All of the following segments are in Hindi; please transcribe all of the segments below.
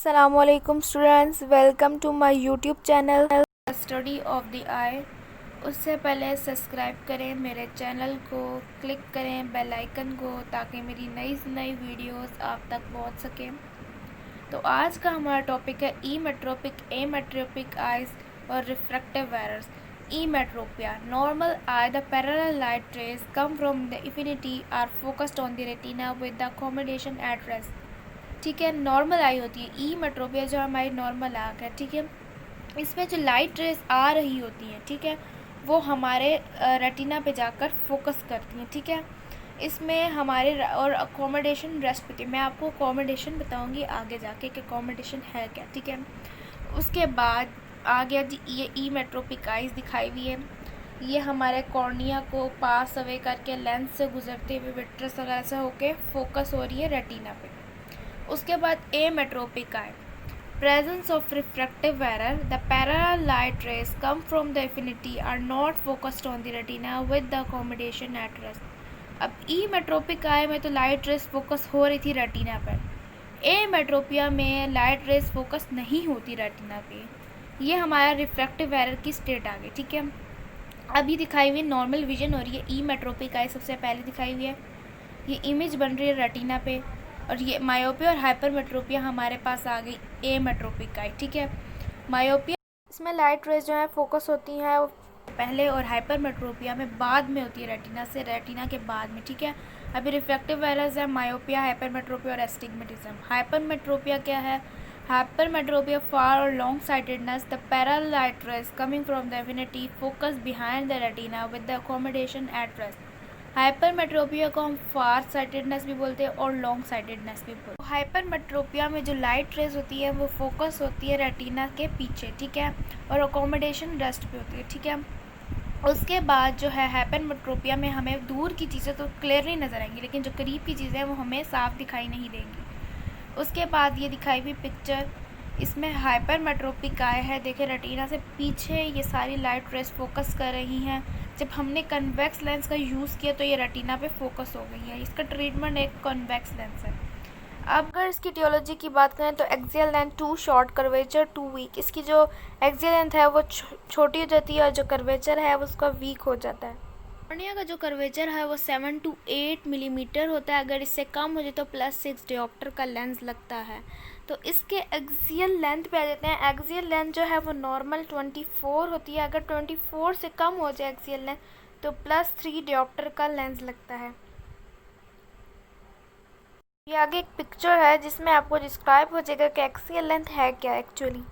Assalamualaikum students, welcome to my YouTube channel study of the eye. उससे पहले सब्सक्राइब करें मेरे चैनल को, क्लिक करें बेल आइकन को ताकि मेरी नई से नई वीडियोस आप तक पहुंच सकें। तो आज का हमारा टॉपिक है ईमेट्रोपिक, एमेट्रोपिक आइज और refractive errors. Emmetropia, normal eye, the parallel light rays come from the infinity are focused on the retina with the accommodation at rest. ठीक है, नॉर्मल आई होती है। ईमेट्रोपिया जो हमारी नॉर्मल आँख है, ठीक है, इसमें जो लाइट रेज आ रही होती हैं, ठीक है, वो हमारे रेटिना पे जाकर फोकस करती हैं। ठीक है, इसमें हमारे और अकोमोडेशन रेस्ट होती है। मैं आपको अकोमोडेशन बताऊंगी आगे जाके कि अकोमोडेशन है क्या। ठीक है, उसके बाद आ गया जी ये ईमेट्रोपिक आइज दिखाई हुई है। ये हमारे कॉर्निया को पास अवे करके लेंस से गुजरते हुए विट्रस वगैरह से होके फोकस हो रही है रेटिना पे। उसके बाद एमेट्रोपिक आई, presence of refractive error, the parallel light rays come from the infinity are not focused on the retina with the accommodation at rest। अब ईमेट्रोपिक आई में तो लाइट रेस फोकस हो रही थी रेटिना पर, एमेट्रोपिया में लाइट रेस फोकस नहीं होती रेटिना पे। ये हमारा रिफ्रैक्टिव एरर की स्टेट आ गई। ठीक है, अभी दिखाई हुई नॉर्मल विजन हो रही है। ईमेट्रोपिक आई सबसे पहले दिखाई हुई है, ये इमेज बन रही है रेटिना पे, और ये मायोपिया और हाइपरमेट्रोपिया हमारे पास आ गई एमेट्रोपिक आई। ठीक है, मायोपिया इसमें लाइट रेज जो है फोकस होती हैं वो पहले, और हाइपरमेट्रोपिया में बाद में होती है रेटिना के बाद में। ठीक है, अभी रिफ्रैक्टिव एरर्स है मायोपिया, हाइपरमेट्रोपिया और एस्टिग्मेटिज्म। हाइपरमेट्रोपिया क्या है? हाइपरमेट्रोपिया फार और long sightedness, the parallel light rays coming from the infinity focus behind the retina with the accommodation at rest. Hypermetropia को हम फार साइटेडनेस भी बोलते हैं और लॉन्ग साइटेडनेस भी बोलते हैं। हाइपरमेट्रोपिया में जो लाइट रेज होती है वो फोकस होती है रेटिना के पीछे, ठीक है, और अकोमोडेशन रेस्ट पे होती है। ठीक है, उसके बाद जो है हाइपरमेट्रोपिया में हमें दूर की चीज़ें तो क्लियरली नज़र आएंगी, लेकिन जो करीब की चीज़ें हैं वो हमें साफ दिखाई नहीं देंगी। उसके बाद ये दिखाई हुई पिक्चर, इसमें हाइपरमेट्रोपिक आई है। देखिए रेटिना से पीछे ये सारी लाइट रेज फोकस कर रही हैं। जब हमने कन्वेक्स लेंस का यूज़ किया तो ये रेटिना पे फोकस हो गई है। इसका ट्रीटमेंट एक कन्वेक्स लेंस है। अब अगर इसकी टियोलॉजी की बात करें तो axial length too short, curvature too weak. इसकी जो एक्सियल लेंथ है वो छोटी हो जाती है और जो कर्वेचर है वो उसका वीक हो जाता है। कॉर्निया का जो कर्वेचर है वो 7 to 8 मिलीमीटर होता है। अगर इससे कम हो जाए तो +6 डियोप्टर का लेंस लगता है। तो इसके एक्सियल लेंथ पे आ जाते हैं। एक्सियल लेंथ जो है वो नॉर्मल 24 होती है। अगर 24 से कम हो जाए एक्सियल लेंथ तो +3 डियोप्टर का लेंस लगता है। ये आगे एक पिक्चर है जिसमें आपको डिस्क्राइब हो जाएगा कि एक्सियल लेंथ है क्या एक्चुअली।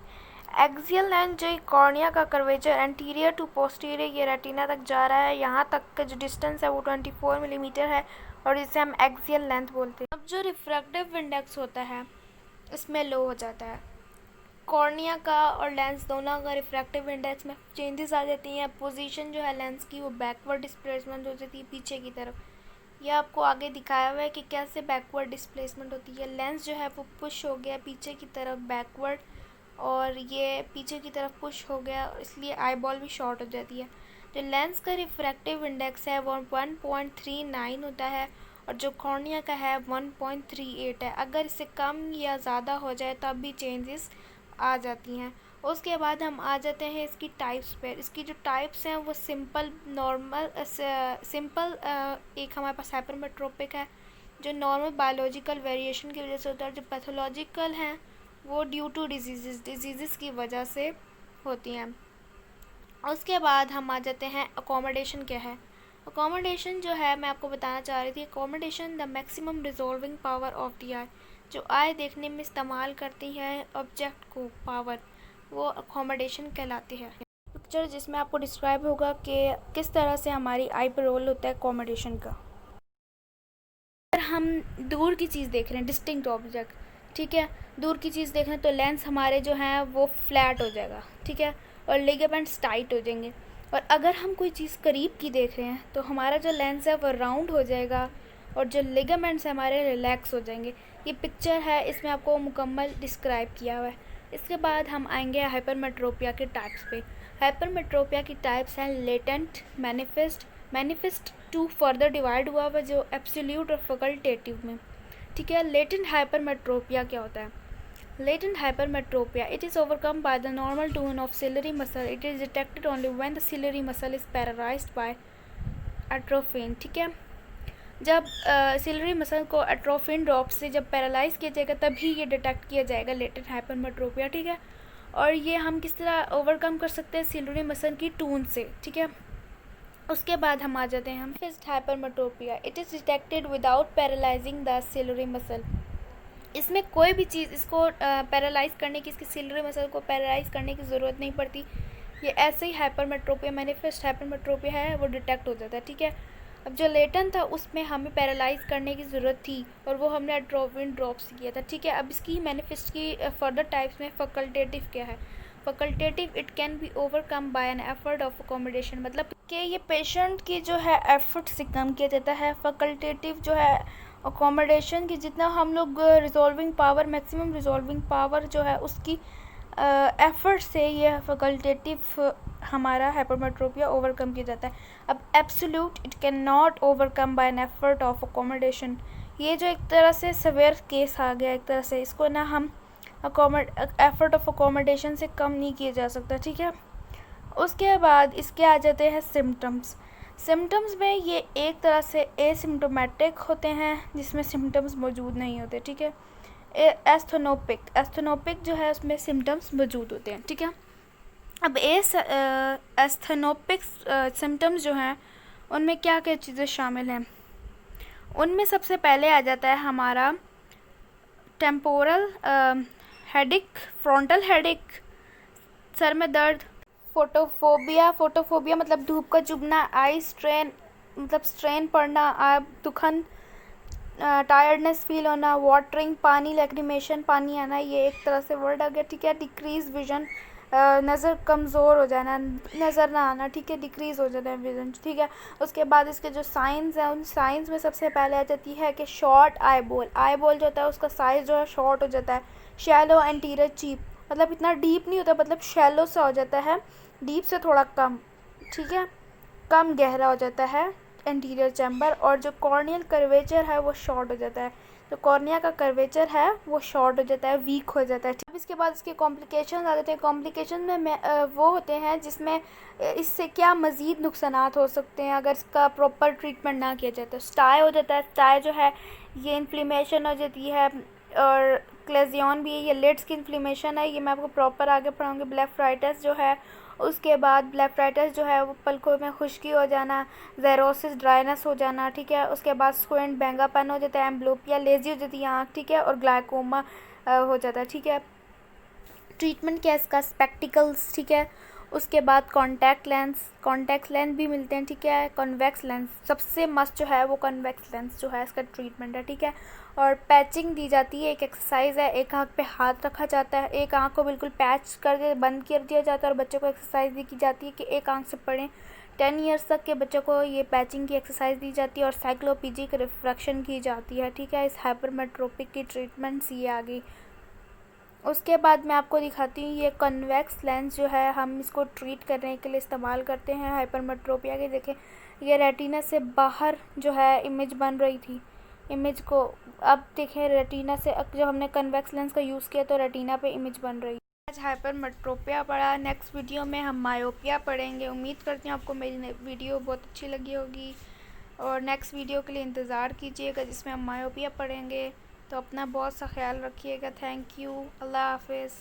एक्सियल लेंथ जो कॉर्निया का कर्वेचर एंटीरियर टू पोस्टीरियर ये रेटिना तक जा रहा है, यहाँ तक का जो डिस्टेंस है वो 24 मिलीमीटर है और इसे हम एक्सियल लेंथ बोलते हैं। अब जो रिफ्रैक्टिव इंडेक्स होता है इसमें लो हो जाता है। कॉर्निया का और लेंस दोनों का रिफ्रैक्टिव इंडेक्स में चेंजेस आ जाती हैं। पोजीशन जो है लेंस की वो बैकवर्ड डिस्प्लेसमेंट हो जाती है पीछे की तरफ। यह आपको आगे दिखाया हुआ है कि कैसे बैकवर्ड डिस्प्लेसमेंट होती है। लेंस जो है वो पुश हो गया पीछे की तरफ बैकवर्ड, और ये पीछे की तरफ पुश हो गया, इसलिए आई बॉल भी शॉर्ट हो जाती है। जो लेंस का रिफ्रैक्टिव इंडेक्स है वो 1.39 होता है और जो कॉर्निया का है 1.38 है। अगर इससे कम या ज़्यादा हो जाए तब भी चेंजेस आ जाती हैं। उसके बाद हम आ जाते हैं इसकी टाइप्स पर। इसकी जो टाइप्स हैं वो सिंपल, नॉर्मल, सिंपल एक हमारे पास हाइपरमेट्रोपिक है जो नॉर्मल बायोलॉजिकल वेरिएशन की वजह से होता है, और जो पैथोलॉजिकल हैं वो ड्यू टू डिजीज़ की वजह से होती हैं। उसके बाद हम आ जाते हैं अकोमोडेशन क्या है। अकोमोडेशन जो है मैं आपको बताना चाह रही थी, accommodation the maximum resolving power of the eye. जो आई देखने में इस्तेमाल करती है ऑब्जेक्ट को पावर, वो अकोमोडेशन कहलाती है। पिक्चर जिसमें आपको डिस्क्राइब होगा कि किस तरह से हमारी आई पर रोल होता है अकोमोडेशन का। अगर हम दूर की चीज़ देख रहे हैं, डिस्टिंक्ट ऑब्जेक्ट, ठीक है, दूर की चीज़ देख रहे हैं तो लेंस हमारे जो हैं वो फ्लैट हो जाएगा, ठीक है, और लिगामेंट्स टाइट हो जाएंगे। और अगर हम कोई चीज़ करीब की देख रहे हैं तो हमारा जो लेंस है वो राउंड हो जाएगा और जो लिगामेंट्स हमारे रिलैक्स हो जाएंगे। ये पिक्चर है, इसमें आपको मुकम्मल डिस्क्राइब किया हुआ है। इसके बाद हम आएंगे हाइपरमेट्रोपिया के टाइप्स पे। हाइपरमेट्रोपिया की टाइप्स हैं latent, manifest two further divide हुआ हुआ जो एब्सोल्यूट और फैकल्टेटिव में। ठीक है, लेटेंट हाइपरमेट्रोपिया क्या होता है? Latent hypermetropia. It is overcome by the normal tone of ciliary muscle. It is detected only when the ciliary muscle is paralyzed by atropine. ठीक है, जब सिलरी मसल को एट्रोफिन ड्रॉप से जब पैरालाइज किया जाएगा तभी ये डिटेक्ट किया जाएगा लेटेंट हाइपरमेट्रोपिया। ठीक है, और ये हम किस तरह ओवरकम कर सकते हैं? सिलरी मसल की टून से। ठीक है, उसके बाद हम आ जाते हैं हम first hypermetropia. It is detected without paralysing the ciliary muscle. इसमें कोई भी चीज़ इसको पैरालाइज करने की, इसकी सिलरी मसल को पैरालाइज करने की ज़रूरत नहीं पड़ती। ये ऐसे ही हाइपरमेट्रोपिया, मैनिफेस्ट हाइपरमेट्रोपिया है, वो डिटेक्ट हो जाता है। ठीक है, अब जो लेटेंट था उसमें हमें पैरालाइज करने की ज़रूरत थी और वो हमने एट्रोपिन ड्रॉप से किया था। ठीक है, अब इसकी मैनिफेस्ट की फर्दर टाइप्स में फैकल्टेटिव क्या है? Facultative, it can be overcome bye an effort of accommodation, मतलब कि ये पेशेंट की जो है एफर्ट से कम किया जाता है। फैकल्टेटिव जो है अकोमोडेशन की, जितना हम लोग resolving power, maximum resolving power जो है उसकी एफर्ट से ये फैकल्टेटिव हमारा हाइपरमेट्रोपिया ओवरकम किया जाता है। अब absolute, it can not overcome bye an effort of accommodation. ये जो एक तरह से सवेयर केस आ गया, एक तरह से इसको ना हम एफर्ट ऑफ अकोमोडेशन से कम नहीं किया जा सकता। ठीक है, उसके बाद इसके आ जाते हैं सिम्टम्स। सिम्टम्स में ये एक तरह से एसिम्टोमेटिक होते हैं जिसमें सिम्टम्स मौजूद नहीं होते। ठीक है, एस्थेनोपिक जो है उसमें सिम्टम्स मौजूद होते हैं। ठीक है, अब एस्थेनोपिक सिम्टम्स जो हैं उनमें क्या क्या चीज़ें शामिल हैं? उनमें सबसे पहले आ जाता है हमारा temporal headache, frontal headache, sir में दर्द, फोटोफोबिया मतलब धूप का चुभना, आई स्ट्रेन मतलब स्ट्रेन पड़ना, आप दुखन, टायर्डनेस फील होना, वाटरिंग पानी, लैक्रिमेशन पानी आना, ये एक तरह से वर्ड आ गया। ठीक है, डिक्रीज विजन, नज़र कमज़ोर हो जाना, नज़र ना आना। ठीक है, डिक्रीज़ हो जाता है विजन। ठीक है, उसके बाद इसके जो साइंस हैं उन साइंस में सबसे पहले आ जाती है कि शॉर्ट आई बॉल जो होता है उसका साइज़ जो है शॉर्ट हो जाता है। शैलो एंटीरियर चीप, मतलब इतना डीप नहीं होता, मतलब शैलो सा हो जाता है, डीप से थोड़ा कम। ठीक है, कम गहरा हो जाता है एंटीरियर चैम्बर, और जो कॉर्नियल कर्वेचर है वो शॉर्ट हो जाता है। जो कॉर्निया का कर्वेचर है वो शॉर्ट हो जाता है, वीक हो जाता है। अब इसके बाद इसके कॉम्प्लिकेशन आ जाते हैं। कॉम्प्लिकेशन में वो होते हैं जिसमें इससे क्या मज़ीद नुकसानात हो सकते हैं अगर इसका प्रॉपर ट्रीटमेंट ना किया जाए। तो स्टाई हो जाता है, स्टाई जो है ये इन्फ्लेमेशन हो जाती है, और क्लेजियन भी है, ये लिड्स की इन्फ्लेमेशन है, ये मैं आपको प्रॉपर आगे पढ़ाऊँगी। ब्लेफराइटिस जो है, उसके बाद ब्लेफराइटिस जो है वो पलकों में खुश्की हो जाना, ज़ेरोसिस ड्राइनेस हो जाना। ठीक है, उसके बाद स्क्वेंट बेंगापन हो जाता है, एम्ब्लोपिया लेजी हो जाती है आँख। ठीक है, और ग्लाइकोमा हो जाता है। ठीक है, ट्रीटमेंट क्या है इसका? स्पेक्टिकल्स। ठीक है, उसके बाद कॉन्टैक्ट लेंस भी मिलते हैं। ठीक है, कन्वेक्स लेंस सबसे मस्त जो है वो कन्वेक्स लेंस जो है इसका ट्रीटमेंट है। ठीक है, और पैचिंग दी जाती है, एक एक्सरसाइज है, एक आँख पे हाथ रखा जाता है, एक आँख को बिल्कुल पैच करके बंद कर दिया जाता है, और बच्चों को एक्सरसाइज दी की जाती है कि एक आँख से पढ़ें। 10 ईयर्स तक के बच्चों को ये पैचिंग की एक्सरसाइज दी जाती है, और साइक्लोपीजिक रिफ्रैक्शन की जाती है। ठीक है, इस हाइपरमेट्रोपिक की ट्रीटमेंट्स ये आ गई। उसके बाद मैं आपको दिखाती हूँ ये कन्वेक्स लेंस जो है हम इसको ट्रीट करने के लिए इस्तेमाल करते हैं हाइपरमेट्रोपिया के। देखें, ये रेटिना से बाहर जो है इमेज बन रही थी, इमेज को अब देखें रेटिना से, जब हमने कन्वेक्स लेंस का यूज़ किया तो रेटिना पे इमेज बन रही है। आज हाइपरमेट्रोपिया पढ़ा, नेक्स्ट वीडियो में हम मायोपिया पढ़ेंगे। उम्मीद करती हूँ आपको मेरी वीडियो बहुत अच्छी लगी होगी, और नेक्स्ट वीडियो के लिए इंतज़ार कीजिएगा जिसमें हम मायोपिया पढ़ेंगे। तो अपना बहुत सा ख्याल रखिएगा। थैंक यू, अल्लाह हाफिज़।